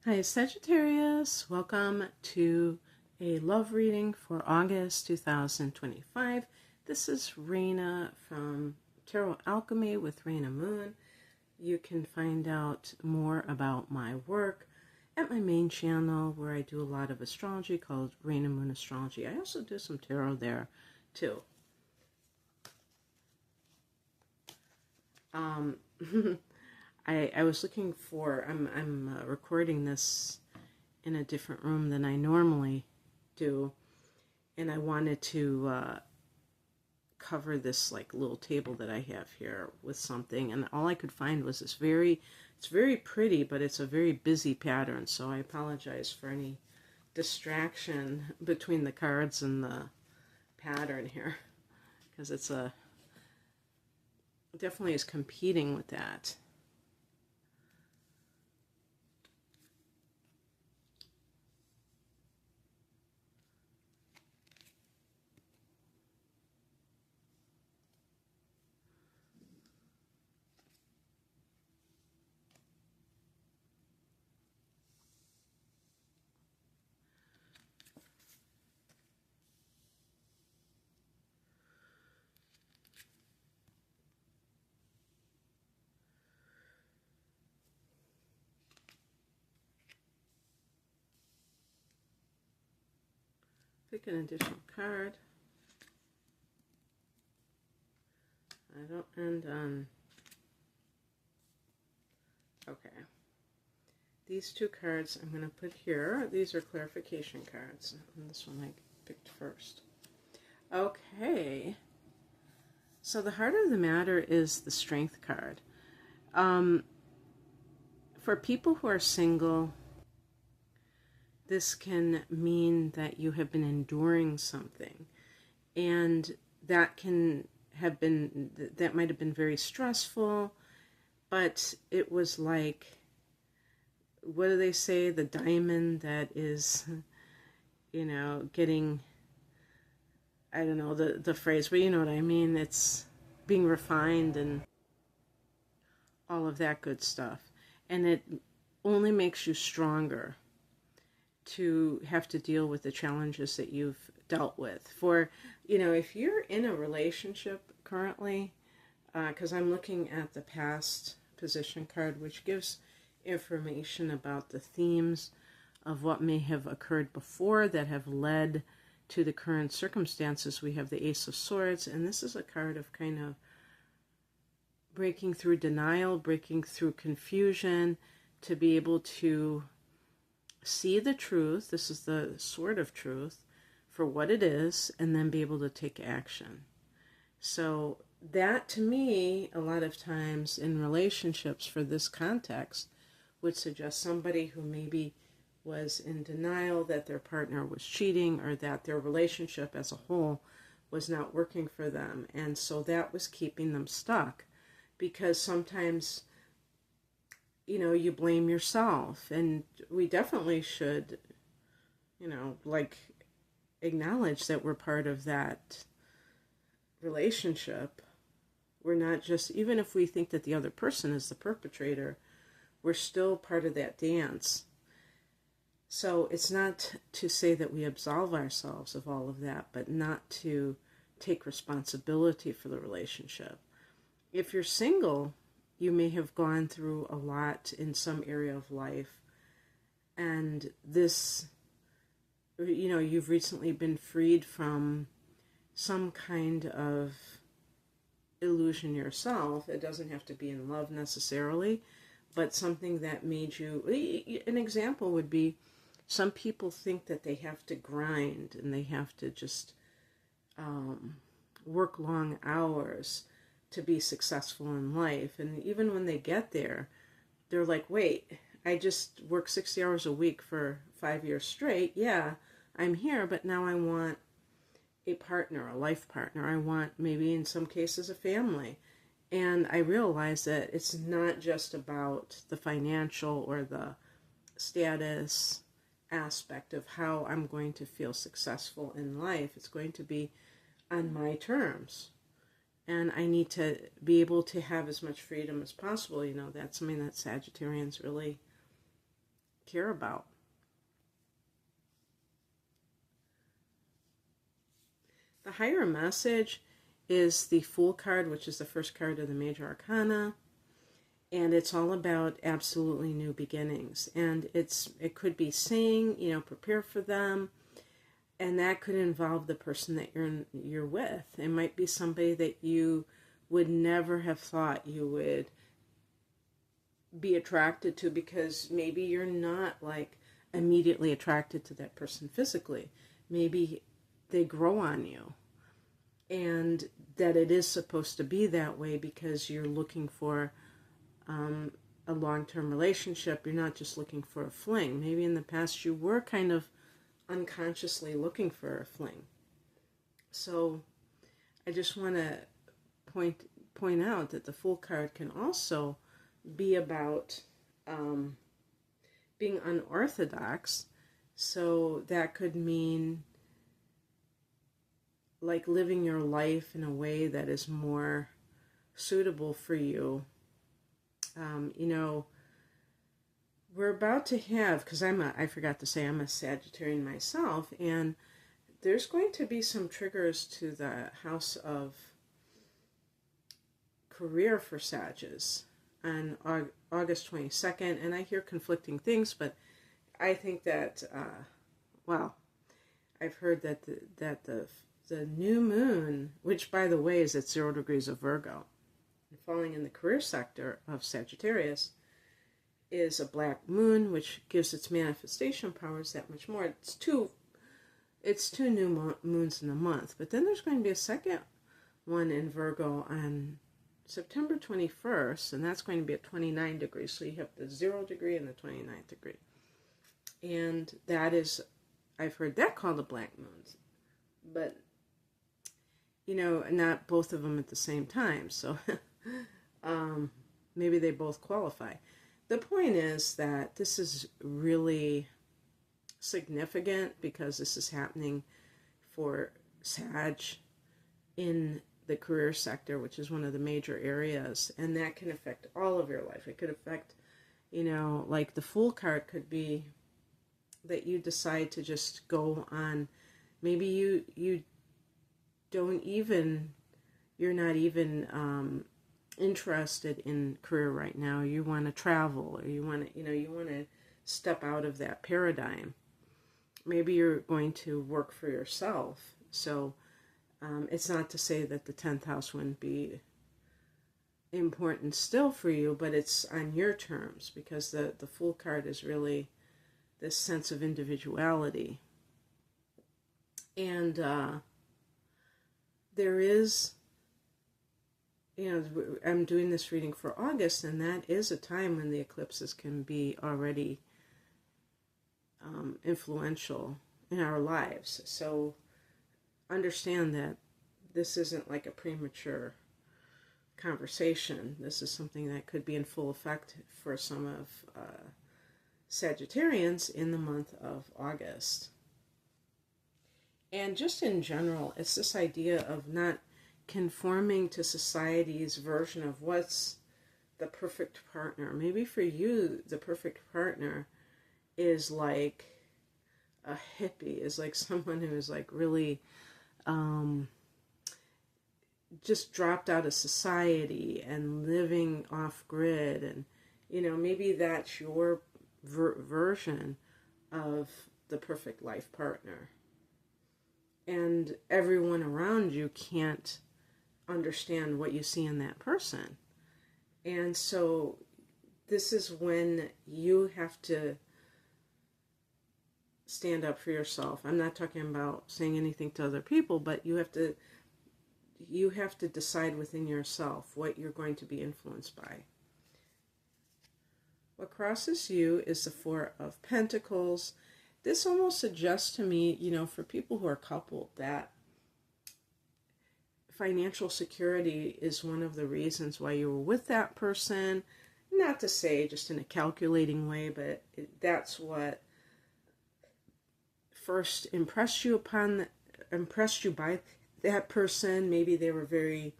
Hi, Sagittarius. Welcome to a love reading for August 2025. This is Raina from Tarot Alchemy with Raina Moon. You can find out more about my work at my main channel where I do a lot of astrology called Raina Moon Astrology. I also do some tarot there too. I was looking for, I'm recording this in a different room than I normally do, and I wanted to cover this like little table that I have here with something, and all I could find was this it's very pretty, but it's a very busy pattern, so I apologize for any distraction between the cards and the pattern here, because it definitely is competing with that. Pick an additional card. I don't end on... Okay. These two cards I'm going to put here. These are clarification cards. And this one I picked first. Okay. So the heart of the matter is the Strength card. For people who are single, this can mean that you have been enduring something, and that might have been very stressful, but it was like, what do they say, the diamond that is, getting, I don't know the phrase, but you know what I mean, it's being refined and all of that good stuff, and it only makes you stronger to have to deal with the challenges that you've dealt with. For, if you're in a relationship currently, because I'm looking at the past position card, which gives information about the themes of what may have occurred before that have led to the current circumstances. We have the Ace of Swords, and this is a card of kind of breaking through denial, breaking through confusion, to be able to see the truth. This is the sword of truth for what it is, and then be able to take action. So that, to me, a lot of times in relationships for this context, would suggest somebody who maybe was in denial that their partner was cheating, or that their relationship as a whole was not working for them. And so that was keeping them stuck, because sometimes you blame yourself, and we definitely should, acknowledge that we're part of that relationship. We're not just, even if we think that the other person is the perpetrator, we're still part of that dance. So it's not to say that we absolve ourselves of all of that, but not to take responsibility for the relationship. If you're single, you may have gone through a lot in some area of life, and this, you've recently been freed from some kind of illusion yourself. It doesn't have to be in love necessarily, but something that made you, an example would be, some people think that they have to grind and they have to just work long hours to be successful in life. And even when they get there, they're like, wait, I just worked 60 hours a week for 5 years straight. Yeah, I'm here, but now I want a partner, a life partner. I want, maybe in some cases, a family. And I realize that it's not just about the financial or the status aspect of how I'm going to feel successful in life. It's going to be on my terms. And I need to be able to have as much freedom as possible. That's something that Sagittarians really care about. The higher message is the Fool card, which is the first card of the Major Arcana. And it's all about absolutely new beginnings. And it could be saying, prepare for them. And that could involve the person that you're with. It might be somebody that you would never have thought you would be attracted to, because maybe you're not like immediately attracted to that person physically. Maybe they grow on you, and that it is supposed to be that way because you're looking for a long-term relationship. You're not just looking for a fling. Maybe in the past you were kind of unconsciously looking for a fling. So I just want to point out that the Fool card can also be about being unorthodox. So that could mean like living your life in a way that is more suitable for you. We're about to have, because I forgot to say I'm a Sagittarian myself, and there's going to be some triggers to the house of career for Sagittarius on August 22nd, and I hear conflicting things, but I think that, I've heard that the new moon, which by the way is at 0 degrees of Virgo, falling in the career sector of Sagittarius, is a black moon, which gives its manifestation powers that much more. It's two new moons in a month, but then there's going to be a second one in Virgo on September 21st, and that's going to be at 29 degrees. So you have the 0 degree and the 29th degree. And that is, I've heard that called the black moons. But, not both of them at the same time. So maybe they both qualify. The point is that this is really significant because this is happening for Sag in the career sector, which is one of the major areas, and that can affect all of your life. It could affect, like the Fool card could be that you decide to just go on. Maybe you're not even interested in career right now. You want to travel, or you want to step out of that paradigm. Maybe you're going to work for yourself. So it's not to say that the 10th house wouldn't be important still for you, but it's on your terms, because the Fool card is really this sense of individuality. And there is, I'm doing this reading for August, and that is a time when the eclipses can be already influential in our lives. So understand that this isn't like a premature conversation. This is something that could be in full effect for some of Sagittarians in the month of August. And just in general, it's this idea of not conforming to society's version of what's the perfect partner. Maybe for you, the perfect partner is like a hippie, is like someone who is like really just dropped out of society and living off grid, and maybe that's your version of the perfect life partner, and everyone around you can't understand what you see in that person. And so this is when you have to stand up for yourself. I'm not talking about saying anything to other people, but you have to decide within yourself what you're going to be influenced by. What crosses you is the Four of Pentacles. This almost suggests to me, for people who are coupled, that financial security is one of the reasons why you were with that person. Not to say just in a calculating way, but that's what first impressed you by that person. Maybe they were very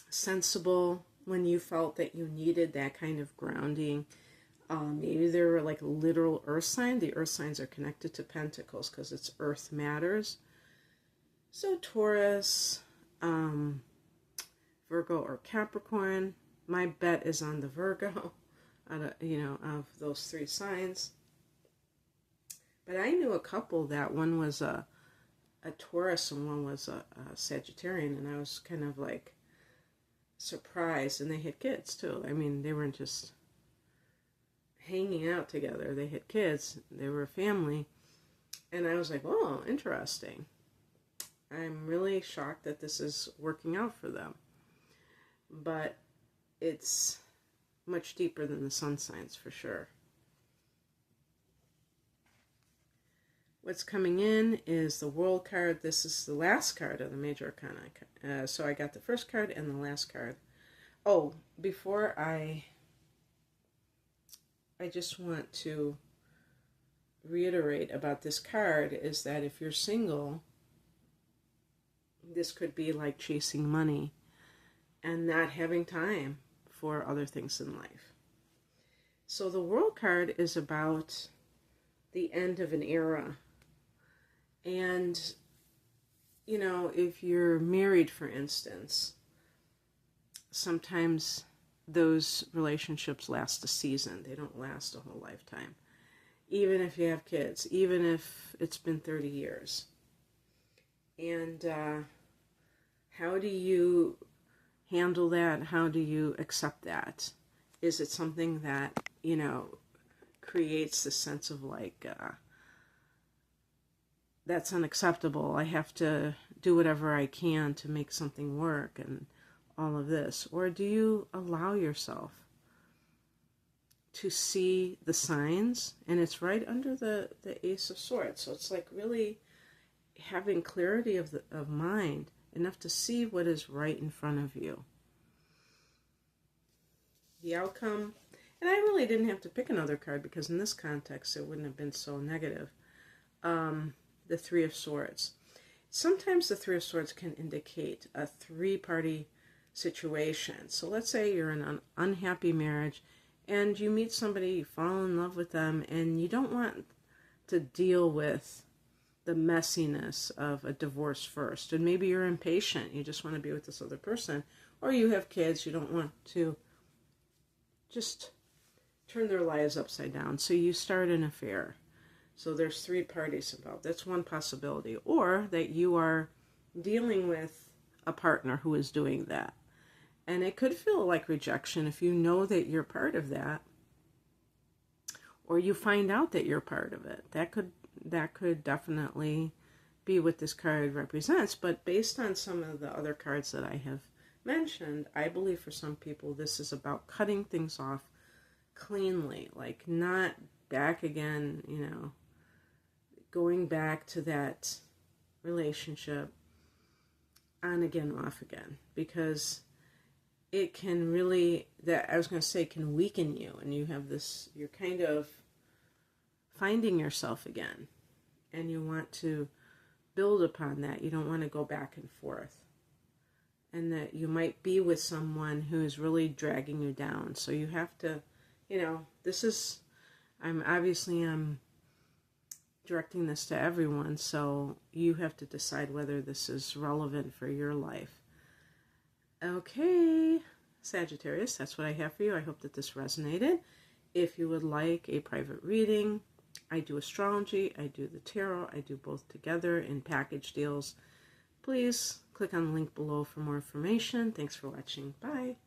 sensible when you felt that you needed that kind of grounding. Maybe they're like a literal earth sign. The earth signs are connected to Pentacles because it's earth matters. So Taurus, Virgo, or Capricorn. My bet is on the Virgo, of those three signs. But I knew a couple that one was a Taurus and one was a Sagittarian, and I was kind of like surprised. And they had kids too. I mean, they weren't just hanging out together. They had kids. They were a family. And I was like, oh, interesting. I'm really shocked that this is working out for them. But it's much deeper than the sun signs for sure. What's coming in is the World card. This is the last card of the Major Arcana. So I got the first card and the last card. Oh, before I just want to reiterate about this card is that if you're single, this could be like chasing money and not having time for other things in life. So the World card is about the end of an era. And, if you're married, for instance, sometimes those relationships last a season. They don't last a whole lifetime. Even if you have kids, even if it's been 30 years. And how do you handle that? How do you accept that? Is it something that, creates this sense of like, that's unacceptable. I have to do whatever I can to make something work and all of this. Or do you allow yourself to see the signs? And it's right under the Ace of Swords. So it's like really having clarity of mind, enough to see what is right in front of you. The outcome, and I really didn't have to pick another card because in this context it wouldn't have been so negative. The Three of Swords. Sometimes the Three of Swords can indicate a three-party situation. So let's say you're in an unhappy marriage and you meet somebody, you fall in love with them, and you don't want to deal with the messiness of a divorce first. And maybe you're impatient. You just want to be with this other person. Or you have kids. You don't want to just turn their lives upside down. So you start an affair. So there's three parties involved. That's one possibility. Or that you are dealing with a partner who is doing that. And it could feel like rejection if you know that you're part of that. Or you find out that you're part of it. That could definitely be what this card represents. But based on some of the other cards that I have mentioned, I believe for some people this is about cutting things off cleanly. Like not back again, going back to that relationship on again, off again. Because it can really, can weaken you. And you have this, you're kind of finding yourself again. And you want to build upon that. You don't want to go back and forth. And that you might be with someone who is really dragging you down. So you have to, I'm directing this to everyone, so you have to decide whether this is relevant for your life. Okay, Sagittarius, that's what I have for you. I hope that this resonated. If you would like a private reading, I do astrology, I do the tarot, I do both together in package deals. Please click on the link below for more information. Thanks for watching. Bye.